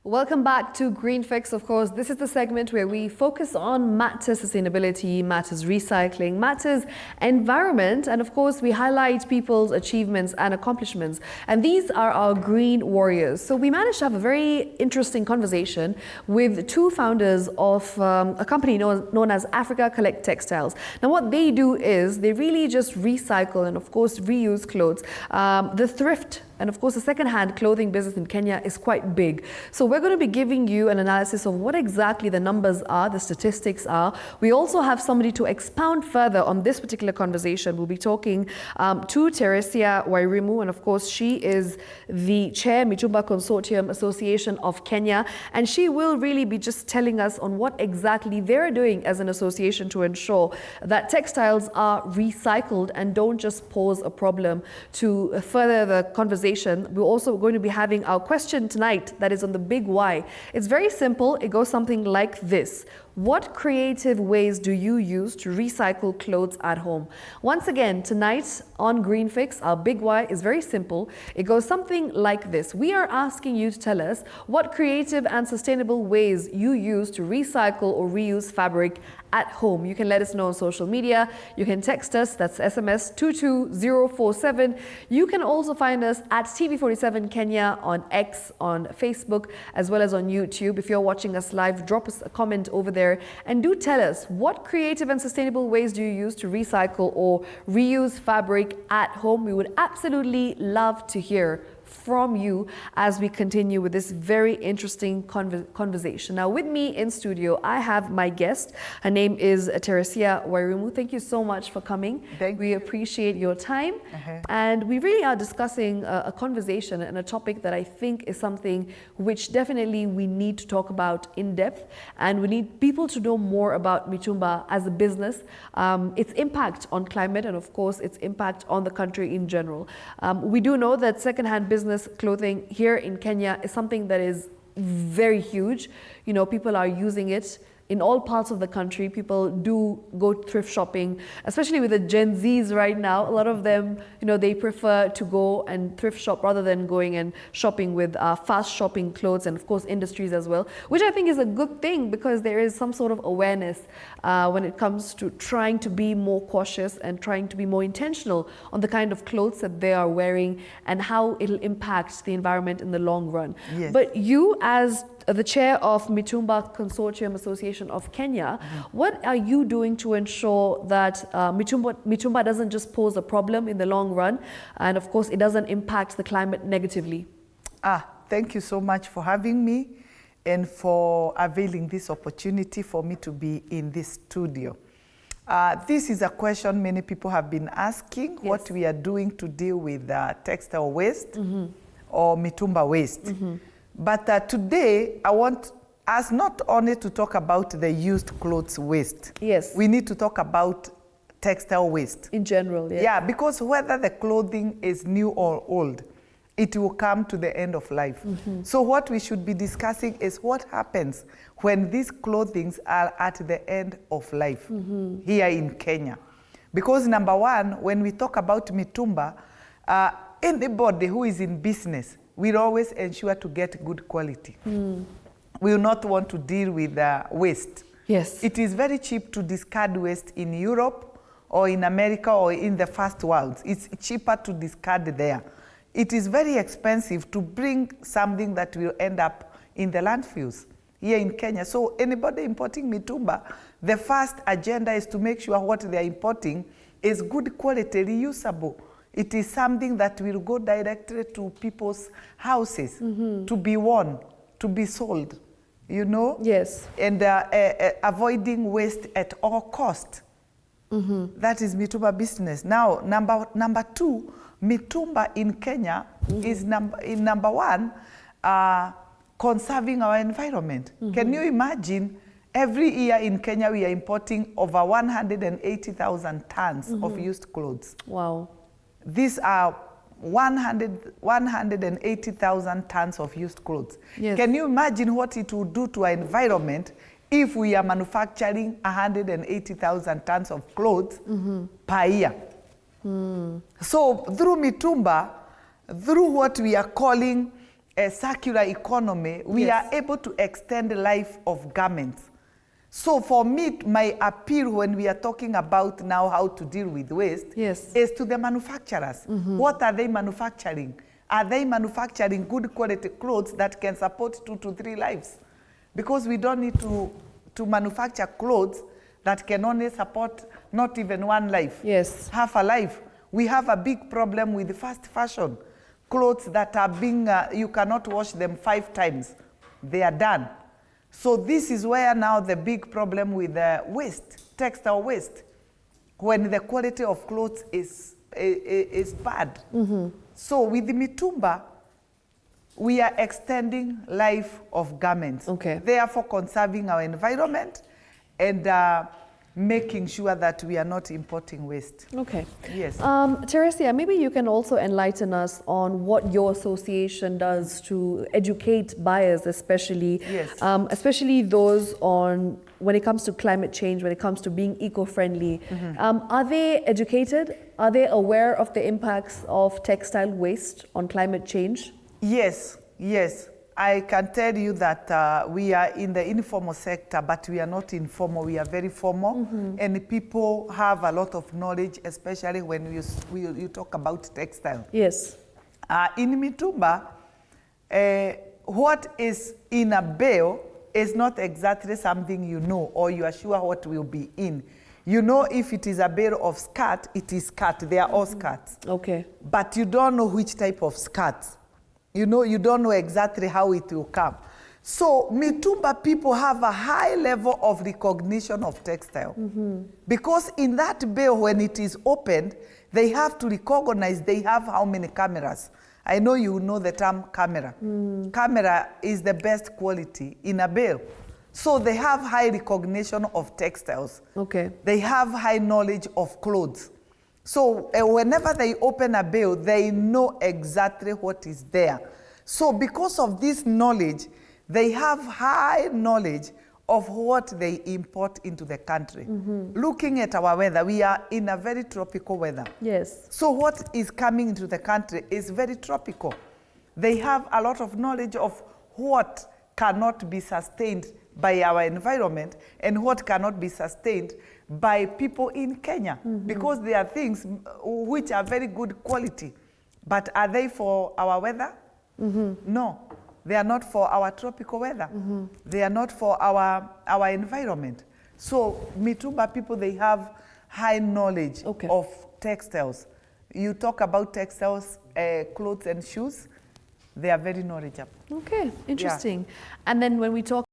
Welcome back to Green Fix. Of course, this is the segment where we focus on matters sustainability, matters recycling, matters environment, and of course, we highlight people's achievements and accomplishments. And these are our green warriors. So we managed to have a very interesting conversation with two founders of a company known as Africa Collect Textiles. Now, what they do is they really just recycle and, of course, reuse clothes. The thrift and of course, the second-hand clothing business in Kenya is quite big. So we're going to be giving you an analysis of what exactly the numbers are, the statistics are. We also have somebody to expound further on this particular conversation. We'll be talking to Teresia Wairimu, and of course, she is the chair, Mitumba Consortium Association of Kenya, and she will really be just telling us on what exactly they're doing as an association to ensure that textiles are recycled and don't just pose a problem. To further the conversation, we're also going to be having our question tonight that is on the big why. It's very simple. It goes something like this. What creative ways do you use to recycle clothes at home? Once again, tonight on Green Fix, our big why is very simple. It goes something like this. We are asking you to tell us what creative and sustainable ways you use to recycle or reuse fabric at home. You can let us know on social media. You can text us, that's SMS 22047. You can also find us at TV47 Kenya on X, on Facebook, as well as on YouTube. If you're watching us live, drop us a comment over there. And do tell us, what creative and sustainable ways do you use to recycle or reuse fabric at home? We would absolutely love to hear from you as we continue with this very interesting conversation. Now, with me in studio, I have my guest. Her name is Teresia Wairimu. Thank you so much for coming. We appreciate your time. And we really are discussing a conversation and a topic that I think is something which definitely we need to talk about in depth. And we need people to know more about Mitumba as a business, its impact on climate, and of course, its impact on the country in general. We do know that secondhand business clothing here in Kenya is something that is very huge. You know, people are using it in all parts of the country. People do go thrift shopping, especially with the Gen Zs right now. A lot of them, you know, they prefer to go and thrift shop rather than going and shopping with fast shopping clothes and of course industries as well, which I think is a good thing because there is some sort of awareness when it comes to trying to be more cautious and trying to be more intentional on the kind of clothes that they are wearing and how it'll impact the environment in the long run. Yes. But you, as the chair of Mitumba Consortium Association of Kenya, what are you doing to ensure that Mitumba doesn't just pose a problem in the long run, and of course it doesn't impact the climate negatively? Thank you so much for having me and for availing this opportunity for me to be in this studio. This is a question many people have been asking, yes, what we are doing to deal with textile waste or Mitumba waste. But today, I want us not only to talk about the used clothes waste. Yes. We need to talk about textile waste. In general, yes. Yeah, because whether the clothing is new or old, it will come to the end of life. So what we should be discussing is what happens when these clothing are at the end of life here in Kenya. Because number one, when we talk about Mitumba, anybody who is in business we'll always ensure to get good quality. We will not want to deal with waste. Yes. It is very cheap to discard waste in Europe or in America or in the first world. It's cheaper to discard there. It is very expensive to bring something that will end up in the landfills here in Kenya. So anybody importing Mitumba, the first agenda is to make sure what they are importing is good quality, reusable. It is something that will go directly to people's houses to be worn, to be sold, you know? Yes. And avoiding waste at all cost. That is Mitumba business. Now, number two, Mitumba in Kenya is number one, conserving our environment. Can you imagine? Every year in Kenya, we are importing over 180,000 tons of used clothes. Wow. These are 180,000 tons of used clothes. Yes. Can you imagine what it would do to our environment if we are manufacturing 180,000 tons of clothes per year? So through Mitumba, through what we are calling a circular economy, we Yes. are able to extend the life of garments. So for me, my appeal when we are talking about now how to deal with waste Yes. is to the manufacturers. What are they manufacturing? Are they manufacturing good quality clothes that can support 2 to 3 lives? Because we don't need to manufacture clothes that can only support not even 1 life, Yes. half a life. We have a big problem with fast fashion. Clothes that are being, you cannot wash them 5 times. They are done. So this is where now the big problem with waste, textile waste, when the quality of clothes is bad. So with the Mitumba, we are extending life of garments. Okay. Therefore conserving our environment and making sure that we are not importing waste. Okay. Yes. Teresia, maybe you can also enlighten us on what your association does to educate buyers, especially, Yes. Especially those on when it comes to climate change, when it comes to being eco-friendly. Are they educated? Are they aware of the impacts of textile waste on climate change? Yes, yes. I can tell you that we are in the informal sector, but we are not informal, we are very formal. And people have a lot of knowledge, especially when you talk about textile. Yes. In Mitumba, what is in a bale is not exactly something you know or you are sure what will be in. You know if it is a bale of skirt, it is skirt. They are all skirts. Okay. But you don't know which type of skirts. You know, you don't know exactly how it will come. So Mitumba people have a high level of recognition of textile. Because in that bale, when it is opened, they have to recognize they have how many cameras. I know you know the term camera. Camera is the best quality in a bale. So they have high recognition of textiles. Okay. They have high knowledge of clothes. So whenever they open a bale, they know exactly what is there. So because of this knowledge, they have high knowledge of what they import into the country. Looking at our weather, we are in a very tropical weather. Yes. So what is coming into the country is very tropical. They have a lot of knowledge of what cannot be sustained by our environment and what cannot be sustained by people in Kenya. Because there are things which are very good quality. But are they for our weather? No. They are not for our tropical weather. They are not for our environment. So Mitumba people, they have high knowledge of textiles. You talk about textiles, clothes and shoes, they are very knowledgeable. Okay, interesting. And then when we talk